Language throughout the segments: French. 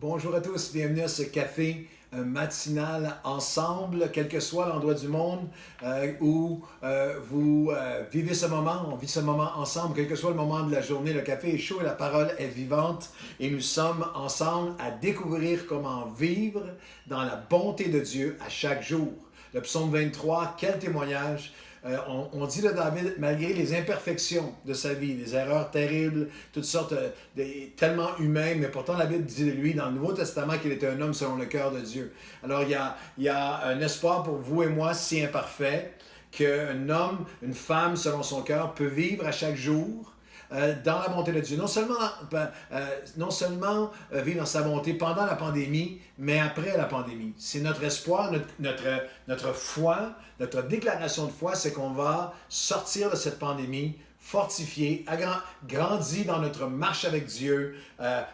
Bonjour à tous, bienvenue à ce café matinal ensemble, quel que soit l'endroit du monde où vous vivez ce moment, on vit ce moment ensemble, quel que soit le moment de la journée, le café est chaud et la parole est vivante et nous sommes ensemble à découvrir comment vivre dans la bonté de Dieu à chaque jour. Le psaume 23, quel témoignage! On dit de David, malgré les imperfections de sa vie, des erreurs terribles, toutes sortes tellement humaines, mais pourtant la Bible dit de lui dans le Nouveau Testament qu'il était un homme selon le cœur de Dieu. Alors il y a un espoir pour vous et moi si imparfait qu'un homme, une femme selon son cœur peut vivre à chaque jour dans la bonté de Dieu. Non seulement vivre dans sa bonté pendant la pandémie, mais après la pandémie. C'est notre espoir, notre foi, notre déclaration de foi, c'est qu'on va sortir de cette pandémie fortifié, grandi dans notre marche avec Dieu,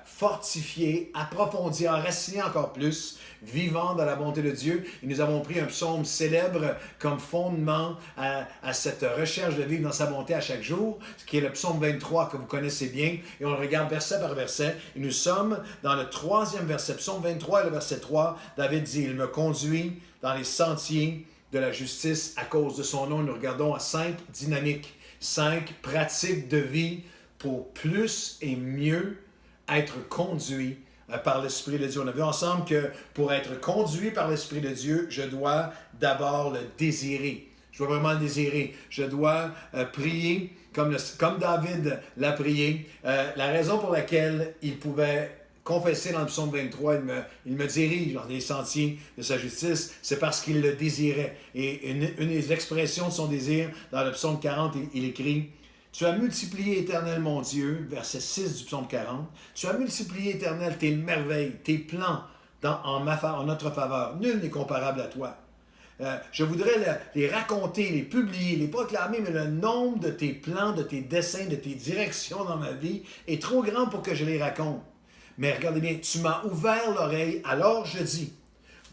fortifié, approfondi, enraciné encore plus, vivant dans la bonté de Dieu. Et nous avons pris un psaume célèbre comme fondement à cette recherche de vivre dans sa bonté à chaque jour, ce qui est le psaume 23 que vous connaissez bien, et on le regarde verset par verset. Et nous sommes dans le troisième verset, psaume 23 et le verset 3. David dit, « Il me conduit dans les sentiers de la justice à cause de son nom. » Nous regardons à 5 dynamiques. 5 pratiques de vie pour plus et mieux être conduit par l'Esprit de Dieu. On a vu ensemble que pour être conduit par l'Esprit de Dieu, je dois d'abord le désirer. Je dois vraiment le désirer. Je dois prier comme David l'a prié. La raison pour laquelle il pouvait confesser dans le psaume 23, il me dirige dans les sentiers de sa justice, c'est parce qu'il le désirait. Et une des expressions de son désir, dans le psaume 40, il écrit « Tu as multiplié, Éternel mon Dieu », verset 6 du psaume 40, « Tu as multiplié, Éternel, tes merveilles, tes plans en notre faveur. Nul n'est comparable à toi. » Je voudrais les raconter, les publier, les proclamer, mais le nombre de tes plans, de tes desseins, de tes directions dans ma vie est trop grand pour que je les raconte. Mais regardez bien, tu m'as ouvert l'oreille, alors je dis,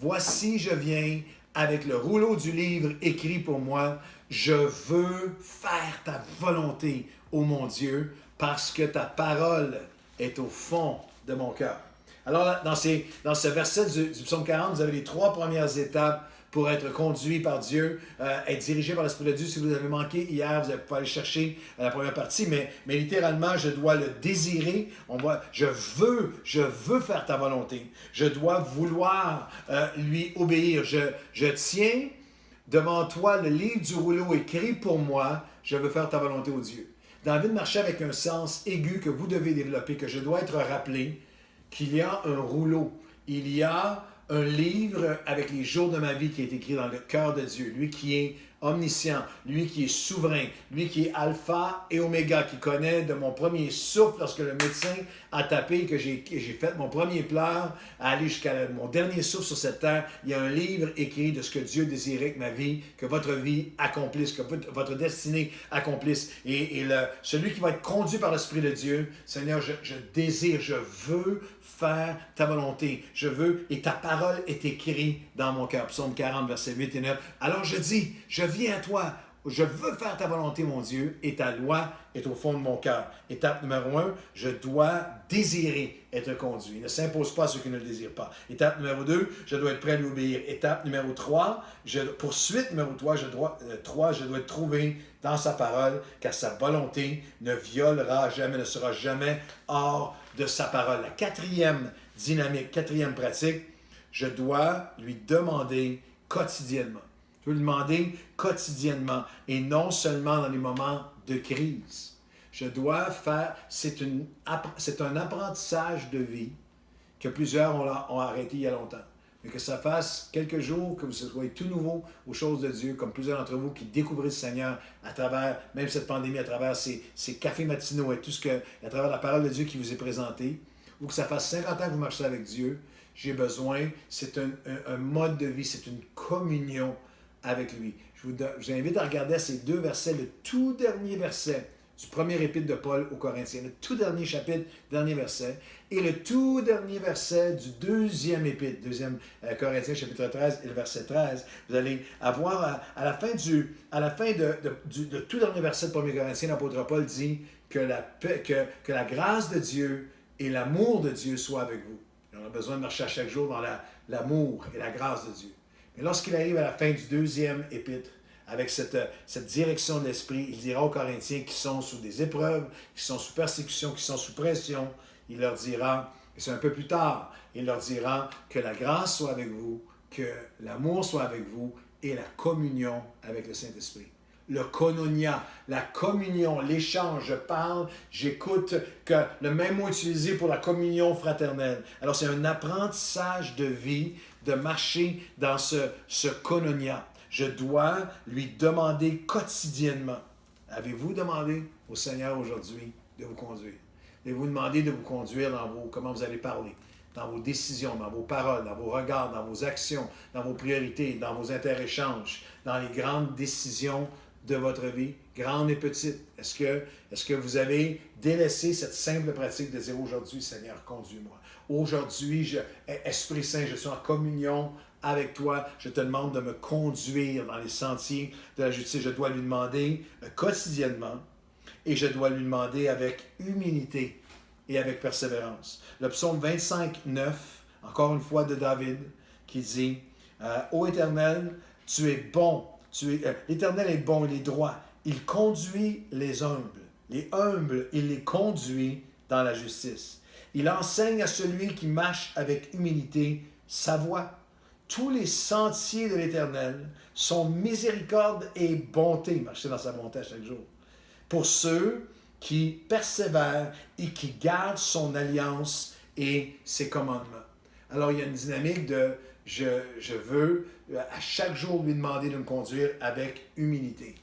voici je viens avec le rouleau du livre écrit pour moi, je veux faire ta volonté, ô mon Dieu, parce que ta parole est au fond de mon cœur. Alors, dans ce verset du psaume 40, vous avez les 3 premières étapes pour être conduit par Dieu, être dirigé par l'Esprit de Dieu. Si vous avez manqué hier, vous allez pouvoir aller chercher la première partie, mais littéralement, je dois le désirer. Je veux faire ta volonté. Je dois vouloir lui obéir. Je tiens devant toi le livre du rouleau écrit pour moi. Je veux faire ta volonté, ô Dieu. David marchait avec un sens aigu que vous devez développer, que je dois être rappelé, qu'il y a un rouleau. Il y a un livre avec les jours de ma vie qui est écrit dans le cœur de Dieu. Lui qui est omniscient, lui qui est souverain, lui qui est alpha et oméga, qui connaît de mon premier souffle lorsque le médecin a tapé et que j'ai fait mon premier pleur à aller jusqu'à mon dernier souffle sur cette terre. Il y a un livre écrit de ce que Dieu désirait que ma vie, que votre vie accomplisse, que votre destinée accomplisse. Et celui qui va être conduit par l'Esprit de Dieu, Seigneur, je désire, je veux faire ta volonté. Je veux, et ta parole est écrite dans mon cœur. Psaume 40, versets 8 et 9. Alors je dis, je viens à toi. Je veux faire ta volonté, mon Dieu, et ta loi est au fond de mon cœur. Étape numéro 1, je dois désirer être conduit. Il ne s'impose pas à ceux qui ne le désirent pas. Étape numéro 2, je dois être prêt à lui obéir. Étape numéro 3, poursuite numéro 3, je dois être trouvé dans sa parole, car sa volonté ne violera jamais, ne sera jamais hors de sa parole. La 4e dynamique, 4e pratique, je dois lui demander quotidiennement. Je veux lui demander quotidiennement et non seulement dans les moments de crise. Je dois faire, c'est un apprentissage de vie que plusieurs ont arrêté il y a longtemps. Mais que ça fasse quelques jours, que vous soyez tout nouveau aux choses de Dieu, comme plusieurs d'entre vous qui découvrez le Seigneur à travers, même cette pandémie, à travers ces cafés matinaux et tout à travers la parole de Dieu qui vous est présentée, ou que ça fasse 50 ans que vous marchez avec Dieu, j'ai besoin, c'est un mode de vie, c'est une communion avec lui. Je vous invite à regarder ces 2 versets, le tout dernier verset du premier épître de Paul aux Corinthiens, le tout dernier chapitre, dernier verset, et le tout dernier verset du 2e épître, 2e Corinthiens, chapitre 13, et le verset 13. Vous allez avoir, à la fin de tout dernier verset de 1 Corinthiens, l'apôtre Paul dit que la grâce de Dieu et l'amour de Dieu soient avec vous. On a besoin de marcher à chaque jour dans l'amour et la grâce de Dieu. Mais lorsqu'il arrive à la fin du deuxième épître, avec cette direction de l'Esprit, il dira aux Corinthiens qui sont sous des épreuves, qui sont sous persécution, qui sont sous pression, il leur dira, et c'est un peu plus tard, il leur dira que la grâce soit avec vous, que l'amour soit avec vous et la communion avec le Saint-Esprit. Le koinonia, la communion, l'échange, je parle, j'écoute, que le même mot utilisé pour la communion fraternelle. Alors c'est un apprentissage de vie, de marcher dans ce koinonia. Je dois lui demander quotidiennement. Avez-vous demandé au Seigneur aujourd'hui de vous conduire? Avez-vous demandé de vous conduire dans comment vous allez parler, dans vos décisions, dans vos paroles, dans vos regards, dans vos actions, dans vos priorités, dans vos interéchanges, dans les grandes décisions de votre vie, grandes et petites? Est-ce que vous avez délaissé cette simple pratique de dire aujourd'hui, Seigneur, conduis-moi. Aujourd'hui, Esprit Saint, je suis en communion avec toi. Je te demande de me conduire dans les sentiers de la justice. Je dois lui demander quotidiennement et je dois lui demander avec humilité et avec persévérance. Le psaume 25, 9, encore une fois de David, qui dit Ô Éternel, tu es bon. L'Éternel est bon, il est droit. Il conduit les humbles. Les humbles, il les conduit dans la justice. Il enseigne à celui qui marche avec humilité sa voie. Tous les sentiers de l'Éternel sont miséricorde et bonté. Marcher dans sa bonté à chaque jour. Pour ceux qui persévèrent et qui gardent son alliance et ses commandements. Alors, il y a une dynamique de je veux à chaque jour lui demander de me conduire avec humilité.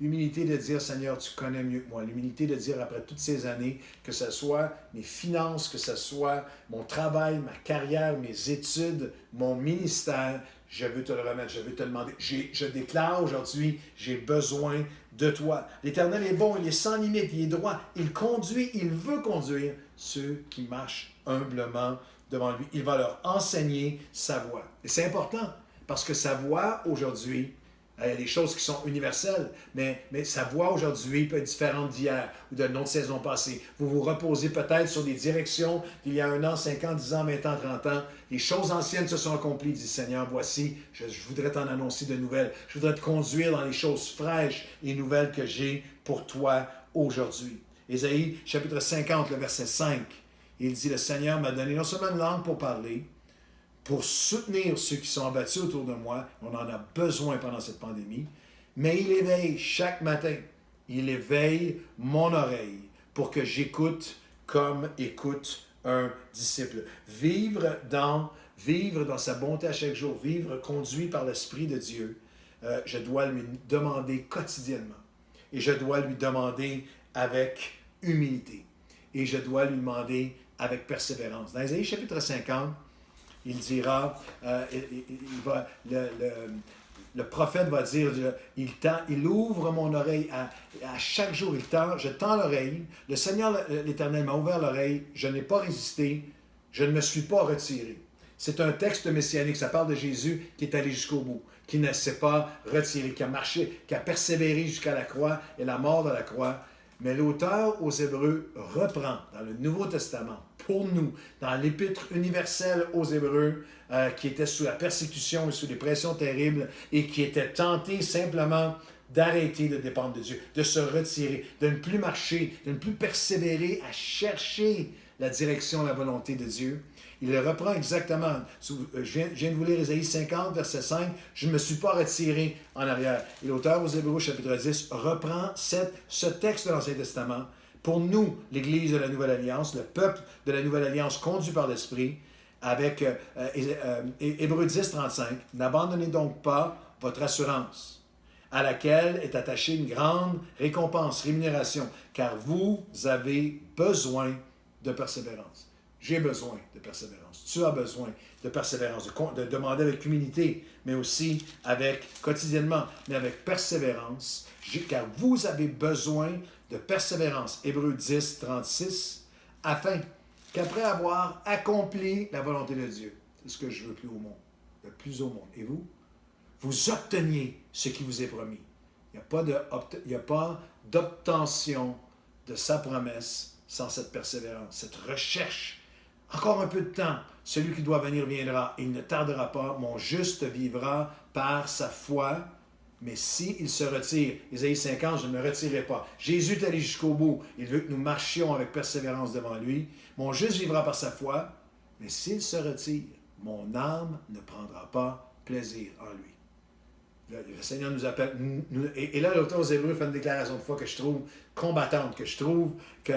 L'humilité de dire, Seigneur, tu connais mieux que moi. L'humilité de dire, après toutes ces années, que ce soit mes finances, que ce soit mon travail, ma carrière, mes études, mon ministère, je veux te le remettre, je veux te le demander. Je déclare aujourd'hui, j'ai besoin de toi. L'Éternel est bon, il est sans limite, il est droit, il conduit, il veut conduire ceux qui marchent humblement devant lui. Il va leur enseigner sa voie. Et c'est important, parce que sa voie aujourd'hui, il y a des choses qui sont universelles, mais sa voie aujourd'hui peut être différente d'hier ou de notre saison passée. Vous vous reposez peut-être sur des directions d'il y a 1 an, 5 ans, 10 ans, 20 ans, 30 ans. Les choses anciennes se sont accomplies, dit Seigneur. Voici, je voudrais t'en annoncer de nouvelles. Je voudrais te conduire dans les choses fraîches et nouvelles que j'ai pour toi aujourd'hui. Ésaïe, chapitre 50, le verset 5, il dit, le Seigneur m'a donné non seulement une langue pour parler, pour soutenir ceux qui sont abattus autour de moi. On en a besoin pendant cette pandémie. Mais il éveille chaque matin. Il éveille mon oreille pour que j'écoute comme écoute un disciple. Vivre dans sa bonté à chaque jour, vivre conduit par l'Esprit de Dieu, je dois lui demander quotidiennement. Et je dois lui demander avec humilité. Et je dois lui demander avec persévérance. Dans Ésaïe chapitre 50, il dira, le prophète va dire, il ouvre mon oreille à chaque jour, je tends l'oreille, le Seigneur l'Éternel m'a ouvert l'oreille, je n'ai pas résisté, je ne me suis pas retiré. C'est un texte messianique, ça parle de Jésus qui est allé jusqu'au bout, qui ne s'est pas retiré, qui a marché, qui a persévéré jusqu'à la croix et la mort de la croix. Mais l'auteur aux Hébreux reprend dans le Nouveau Testament, pour nous, dans l'Épître universelle aux Hébreux, qui était sous la persécution et sous des pressions terribles et qui était tenté simplement d'arrêter de dépendre de Dieu, de se retirer, de ne plus marcher, de ne plus persévérer à chercher la direction, la volonté de Dieu. Il le reprend exactement. Je viens de vous lire Ésaïe 50, verset 5. Je ne me suis pas retiré en arrière. Et l'auteur aux Hébreux, chapitre 10, reprend ce texte de l'Ancien Testament. Pour nous, l'Église de la Nouvelle Alliance, le peuple de la Nouvelle Alliance conduit par l'Esprit, avec Hébreux 10, 35. N'abandonnez donc pas votre assurance, à laquelle est attachée une grande récompense, rémunération, car vous avez besoin de persévérance. J'ai besoin de persévérance. Tu as besoin de persévérance, de demander avec humilité, mais aussi quotidiennement, mais avec persévérance, car vous avez besoin de persévérance. Hébreux 10, 36, afin qu'après avoir accompli la volonté de Dieu, c'est ce que je veux plus au monde, le plus au monde. Et vous? Vous obteniez ce qui vous est promis. Il n'y a pas d'obtention de sa promesse sans cette persévérance, cette recherche. Encore un peu de temps, celui qui doit venir viendra. Il ne tardera pas. Mon juste vivra par sa foi. Mais s'il se retire, Ésaïe 50, je ne me retirerai pas. Jésus est allé jusqu'au bout. Il veut que nous marchions avec persévérance devant lui. Mon juste vivra par sa foi. Mais s'il se retire, mon âme ne prendra pas plaisir en lui. Le Seigneur nous appelle. Et là, l'auteur aux Hébreux fait une déclaration de foi que je trouve combattante, que je trouve que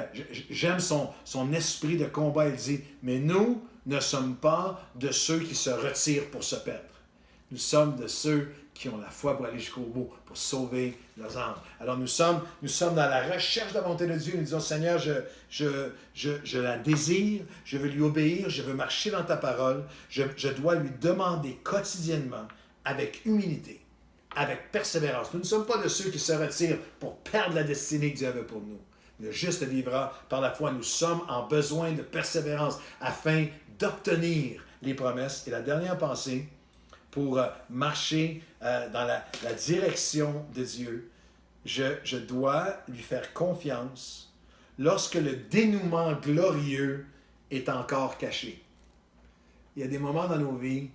j'aime son esprit de combat. Il dit, mais nous ne sommes pas de ceux qui se retirent pour se perdre. Nous sommes de ceux qui ont la foi pour aller jusqu'au bout, pour sauver leurs âmes. Alors nous sommes dans la recherche de la volonté de Dieu. Nous disons, Seigneur, je la désire, je veux lui obéir, je veux marcher dans ta parole. Je dois lui demander quotidiennement, avec humilité, avec persévérance. Nous ne sommes pas de ceux qui se retirent pour perdre la destinée que Dieu avait pour nous. Le juste vivra par la foi. Nous sommes en besoin de persévérance afin d'obtenir les promesses. Et la dernière pensée, pour marcher dans la direction de Dieu, je dois lui faire confiance lorsque le dénouement glorieux est encore caché. Il y a des moments dans nos vies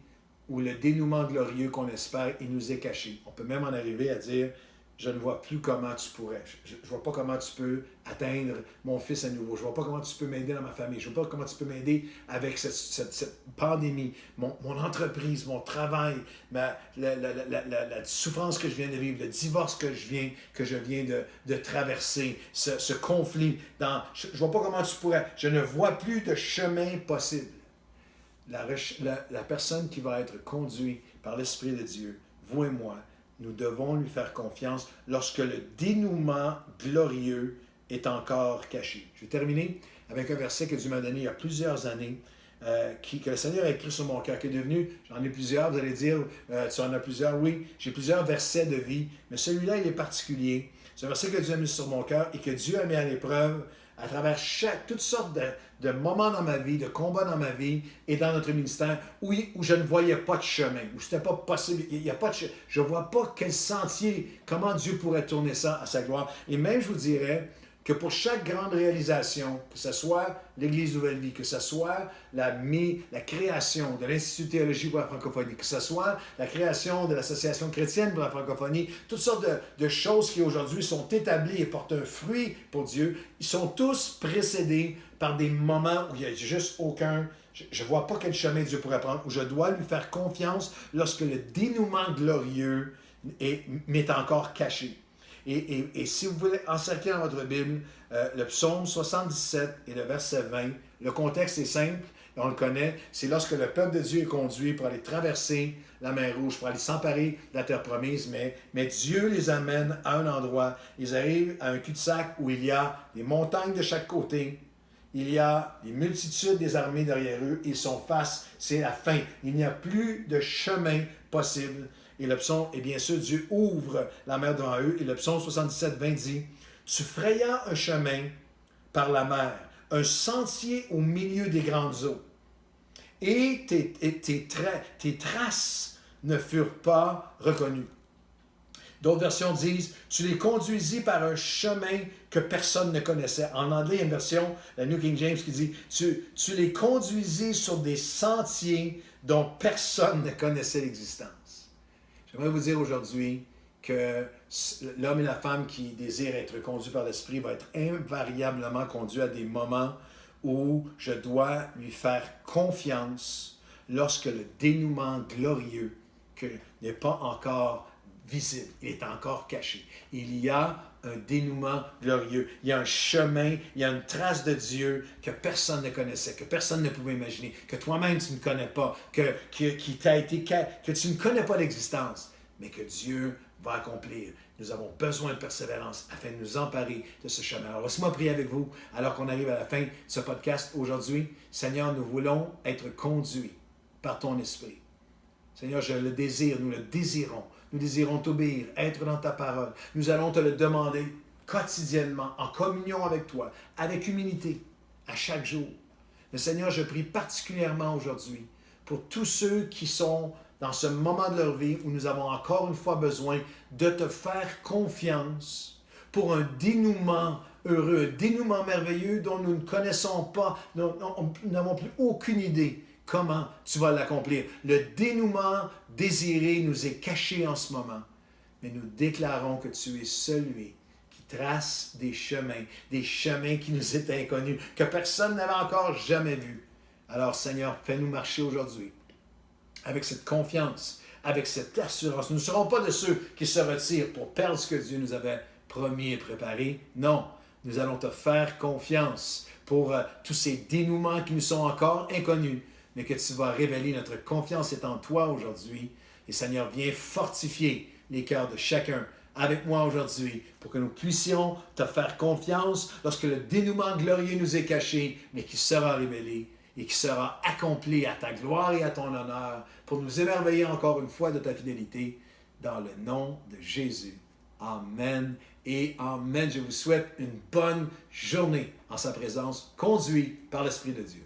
où le dénouement glorieux qu'on espère, il nous est caché. On peut même en arriver à dire, je ne vois plus comment tu pourrais. Je ne vois pas comment tu peux atteindre mon fils à nouveau. Je ne vois pas comment tu peux m'aider dans ma famille. Je ne vois pas comment tu peux m'aider avec cette pandémie, mon entreprise, mon travail, la souffrance que je viens de vivre, le divorce que je viens de traverser, ce conflit. Je ne vois pas comment tu pourrais. Je ne vois plus de chemin possible. La personne qui va être conduite par l'Esprit de Dieu, vous et moi, nous devons lui faire confiance lorsque le dénouement glorieux est encore caché. Je vais terminer avec un verset que Dieu m'a donné il y a plusieurs années, que le Seigneur a écrit sur mon cœur, qui est devenu, j'en ai plusieurs, vous allez dire, tu en as plusieurs, oui, j'ai plusieurs versets de vie, mais celui-là, il est particulier. C'est un verset que Dieu a mis sur mon cœur et que Dieu a mis à l'épreuve à travers toutes sortes de moments dans ma vie, de combats dans ma vie et dans notre ministère où je ne voyais pas de chemin, où ce n'était pas possible. Je ne vois pas quel sentier, comment Dieu pourrait tourner ça à sa gloire. Et même, je vous dirais que pour chaque grande réalisation, que ce soit l'Église Nouvelle Vie, que ce soit la création de l'Institut de théologie pour la francophonie, que ce soit la création de l'Association chrétienne pour la francophonie, toutes sortes de choses qui aujourd'hui sont établies et portent un fruit pour Dieu, ils sont tous précédés par des moments où il n'y a juste aucun... Je ne vois pas quel chemin Dieu pourrait prendre, où je dois lui faire confiance lorsque le dénouement glorieux m'est encore caché. Et si vous voulez encercler dans votre Bible, le psaume 77 et le verset 20, le contexte est simple, on le connaît, c'est lorsque le peuple de Dieu est conduit pour aller traverser la mer Rouge, pour aller s'emparer de la terre promise, mais Dieu les amène à un endroit, ils arrivent à un cul-de-sac où il y a des montagnes de chaque côté, il y a des multitudes des armées derrière eux, ils sont face, c'est la fin, il n'y a plus de chemin possible. Et le psaume, et bien sûr, Dieu ouvre la mer devant eux. Et le psaume 77, 20 dit, « Tu frayas un chemin par la mer, un sentier au milieu des grandes eaux. Et tes traces ne furent pas reconnues. » D'autres versions disent, « Tu les conduisis par un chemin que personne ne connaissait. » En anglais, il y a une version, la New King James, qui dit, « Tu les conduisis sur des sentiers dont personne ne connaissait l'existence. » J'aimerais vous dire aujourd'hui que l'homme et la femme qui désirent être conduits par l'Esprit vont être invariablement conduits à des moments où je dois lui faire confiance lorsque le dénouement glorieux n'est pas encore visible, il est encore caché. Il y a un dénouement glorieux, il y a un chemin, il y a une trace de Dieu que personne ne connaissait, que personne ne pouvait imaginer, que toi-même tu ne connais pas, que tu ne connais pas l'existence, mais que Dieu va accomplir. Nous avons besoin de persévérance afin de nous emparer de ce chemin. Alors, laissez-moi prier avec vous alors qu'on arrive à la fin de ce podcast aujourd'hui. Seigneur, nous voulons être conduits par ton Esprit. Seigneur, je le désire, nous le désirons. Nous désirons t'obéir, être dans ta parole. Nous allons te le demander quotidiennement, en communion avec toi, avec humilité, à chaque jour. Mais Seigneur, je prie particulièrement aujourd'hui pour tous ceux qui sont dans ce moment de leur vie où nous avons encore une fois besoin de te faire confiance pour un dénouement heureux, un dénouement merveilleux dont nous ne connaissons pas, nous n'avons plus aucune idée comment tu vas l'accomplir. Le dénouement désiré nous est caché en ce moment, mais nous déclarons que tu es celui qui trace des chemins qui nous étaient inconnus, que personne n'avait encore jamais vus. Alors Seigneur, fais-nous marcher aujourd'hui avec cette confiance, avec cette assurance. Nous ne serons pas de ceux qui se retirent pour perdre ce que Dieu nous avait promis et préparé. Non, nous allons te faire confiance pour tous ces dénouements qui nous sont encore inconnus, mais que tu vas révéler. Notre confiance est en toi aujourd'hui. Et Seigneur, viens fortifier les cœurs de chacun avec moi aujourd'hui pour que nous puissions te faire confiance lorsque le dénouement glorieux nous est caché, mais qui sera révélé et qui sera accompli à ta gloire et à ton honneur pour nous émerveiller encore une fois de ta fidélité dans le nom de Jésus. Amen et amen. Je vous souhaite une bonne journée en sa présence, conduit par l'Esprit de Dieu.